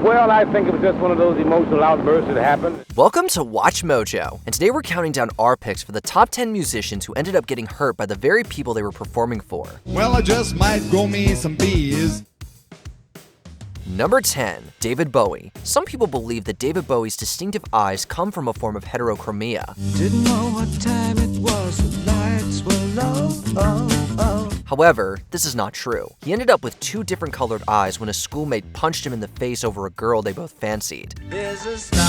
Well, I think it was just one of those emotional outbursts that happened. Welcome to Watch Mojo, and today we're counting down our picks for the top 10 musicians who ended up getting hurt by the very people they were performing for. Well, I just might grow me some beers. Number 10, David Bowie. Some people believe that David Bowie's distinctive eyes come from a form of heterochromia. Didn't know what time it was, the lights were low. However, this is not true. He ended up with two different colored eyes when a schoolmate punched him in the face over a girl they both fancied. There's a starman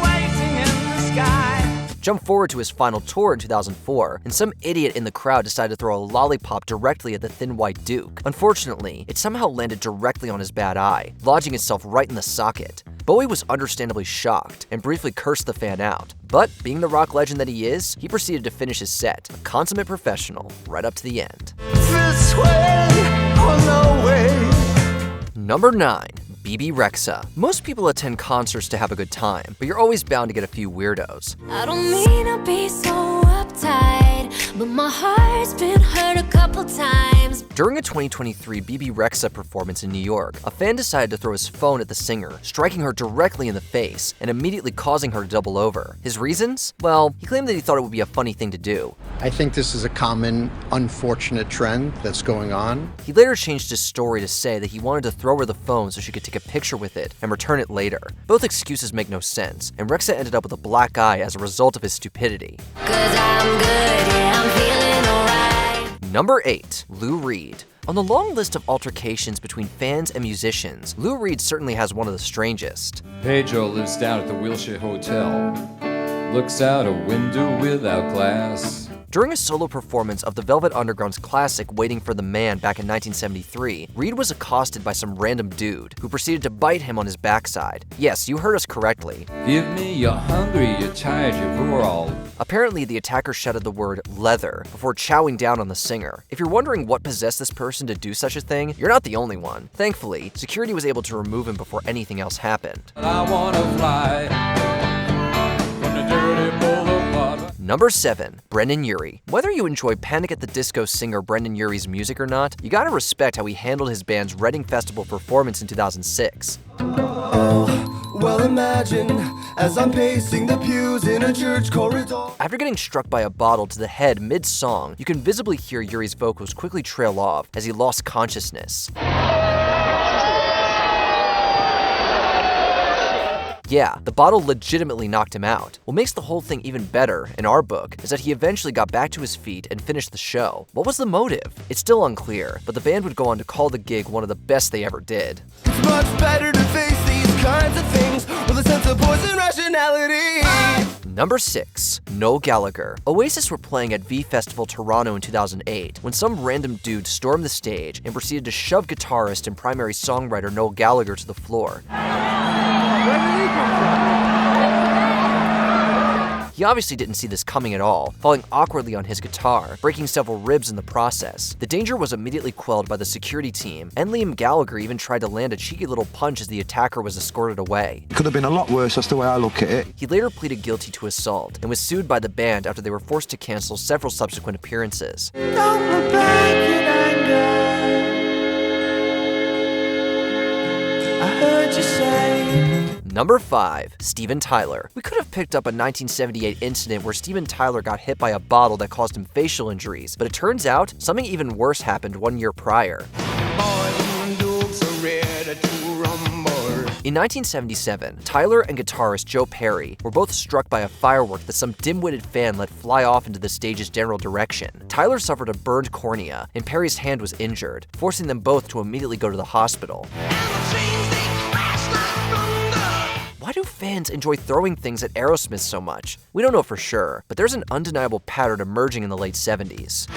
waiting in the sky. Jump forward to his final tour in 2004, and some idiot in the crowd decided to throw a lollipop directly at the thin white duke. Unfortunately, it somehow landed directly on his bad eye, lodging itself right in the socket. Bowie was understandably shocked and briefly cursed the fan out. But being the rock legend that he is, he proceeded to finish his set, a consummate professional, right up to the end. This way or no way. Number 9. Bebe Rexha. Most people attend concerts to have a good time, but you're always bound to get a few weirdos. I don't mean to be so uptight, but my heart's been hurt a couple times. During a 2023 Bebe Rexha performance in New York, a fan decided to throw his phone at the singer, striking her directly in the face and immediately causing her to double over. His reasons? Well, he claimed that he thought it would be a funny thing to do. I think this is a common, unfortunate trend that's going on. He later changed his story to say that he wanted to throw her the phone so she could take a picture with it and return it later. Both excuses make no sense, and Rexha ended up with a black eye as a result of his stupidity. 'Cause I'm good, yeah, I'm feeling alright. Number 8. Lou Reed. On the long list of altercations between fans and musicians, Lou Reed certainly has one of the strangest. Pedro lives down at the Wilshire Hotel. Looks out a window without glass. During a solo performance of the Velvet Underground's classic Waiting for the Man back in 1973, Reed was accosted by some random dude who proceeded to bite him on his backside. Yes, you heard us correctly. Give me you're hungry, you're tired, you're all. Apparently, the attacker shouted the word leather before chowing down on the singer. If you're wondering what possessed this person to do such a thing, you're not the only one. Thankfully, security was able to remove him before anything else happened. I wanna fly from the dirty boulevard. Number 7. Brendon Urie. Whether you enjoy Panic at the Disco singer Brendon Urie's music or not, you gotta respect how he handled his band's Reading Festival performance in 2006. Well, imagine as I'm pacing the pews in a church corridor. After getting struck by a bottle to the head mid-song, you can visibly hear Urie's vocals quickly trail off as he lost consciousness. Yeah, the bottle legitimately knocked him out. What makes the whole thing even better, in our book, is that he eventually got back to his feet and finished the show. What was the motive? It's still unclear, but the band would go on to call the gig one of the best they ever did. It's much better to face these kinds of things with a sense of poise and rationality. Number 6. Noel Gallagher. Oasis were playing at V Festival Toronto in 2008 when some random dude stormed the stage and proceeded to shove guitarist and primary songwriter Noel Gallagher to the floor. He obviously didn't see this coming at all, falling awkwardly on his guitar, breaking several ribs in the process. The danger was immediately quelled by the security team, and Liam Gallagher even tried to land a cheeky little punch as the attacker was escorted away. Could have been a lot worse, that's the way I look at it. He later pleaded guilty to assault and was sued by the band after they were forced to cancel several subsequent appearances. Don't look back in anger. I heard you say. Number 5. Steven Tyler. We could have picked up a 1978 incident where Steven Tyler got hit by a bottle that caused him facial injuries, but it turns out something even worse happened 1 year prior. In 1977, Tyler and guitarist Joe Perry were both struck by a firework that some dim-witted fan let fly off into the stage's general direction. Tyler suffered a burned cornea, and Perry's hand was injured, forcing them both to immediately go to the hospital. Why do fans enjoy throwing things at Aerosmith so much? We don't know for sure, but there's an undeniable pattern emerging in the late 70s.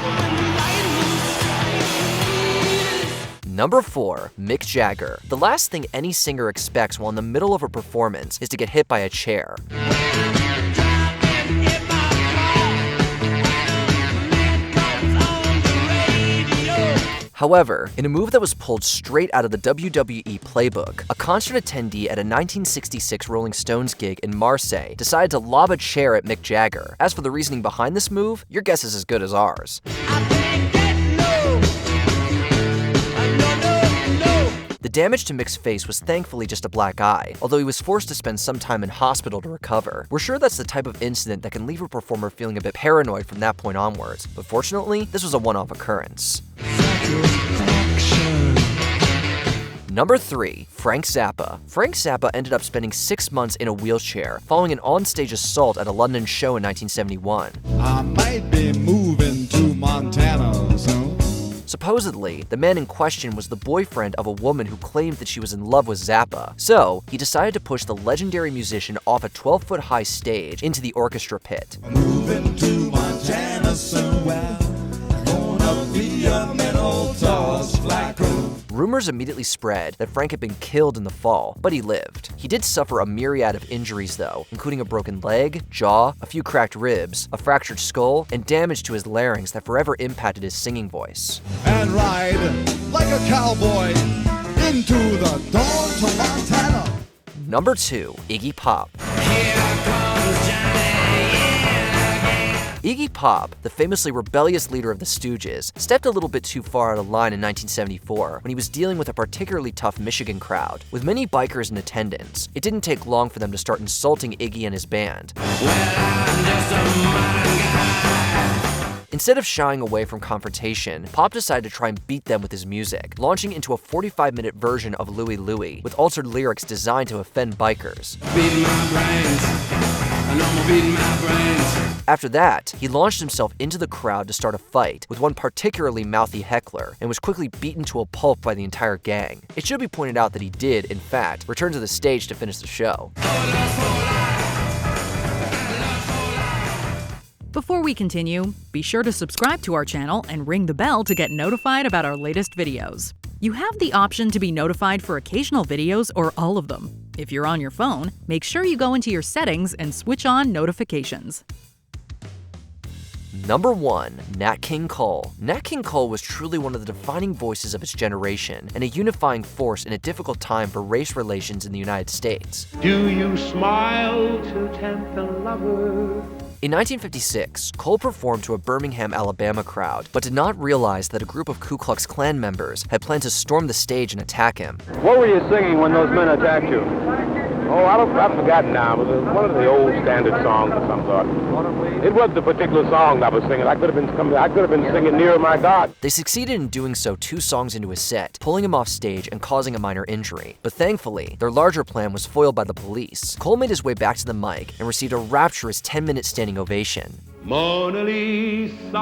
Number 4. Mick Jagger. The last thing any singer expects while in the middle of a performance is to get hit by a chair. However, in a move that was pulled straight out of the WWE playbook, a concert attendee at a 1966 Rolling Stones gig in Marseille decided to lob a chair at Mick Jagger. As for the reasoning behind this move, your guess is as good as ours. The damage to Mick's face was thankfully just a black eye, although he was forced to spend some time in hospital to recover. We're sure that's the type of incident that can leave a performer feeling a bit paranoid from that point onwards, but fortunately, this was a one-off occurrence. Number 3. Frank Zappa. Frank Zappa ended up spending 6 months in a wheelchair following an onstage assault at a London show in 1971. I might be moving to Montana soon. Supposedly, the man in question was the boyfriend of a woman who claimed that she was in love with Zappa, so he decided to push the legendary musician off a 12-foot-high stage into the orchestra pit. Moving to Montana soon. Well, gonna be a metal toss like a... Rumors immediately spread that Frank had been killed in the fall, but he lived. He did suffer a myriad of injuries though, including a broken leg, jaw, a few cracked ribs, a fractured skull, and damage to his larynx that forever impacted his singing voice. And ride like a cowboy into the dawn to Montana. Number 2. Iggy Pop. Iggy Pop, the famously rebellious leader of the Stooges, stepped a little bit too far out of line in 1974 when he was dealing with a particularly tough Michigan crowd. With many bikers in attendance, it didn't take long for them to start insulting Iggy and his band. Instead of shying away from confrontation, Pop decided to try and beat them with his music, launching into a 45-minute version of Louie Louie with altered lyrics designed to offend bikers. After that, he launched himself into the crowd to start a fight with one particularly mouthy heckler and was quickly beaten to a pulp by the entire gang. It should be pointed out that he did, in fact, return to the stage to finish the show. Before we continue, be sure to subscribe to our channel and ring the bell to get notified about our latest videos. You have the option to be notified for occasional videos or all of them. If you're on your phone, make sure you go into your settings and switch on notifications. Number 1. Nat King Cole. Nat King Cole was truly one of the defining voices of his generation and a unifying force in a difficult time for race relations in the United States. Do you smile to tempt the lover? In 1956, Cole performed to a Birmingham, Alabama crowd, but did not realize that a group of Ku Klux Klan members had planned to storm the stage and attack him. What were you singing when those men attacked you? Oh, I've forgotten now. It was one of the old standard songs of some sort. It wasn't the particular song I was singing. I could have been singing Nearer My God. They succeeded in doing so 2 songs into his set, pulling him off stage and causing a minor injury. But thankfully, their larger plan was foiled by the police. Cole made his way back to the mic and received a rapturous 10-minute standing ovation. Mona Lisa.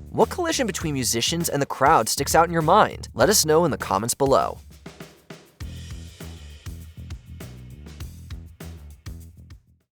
What collision between musicians and the crowd sticks out in your mind? Let us know in the comments below.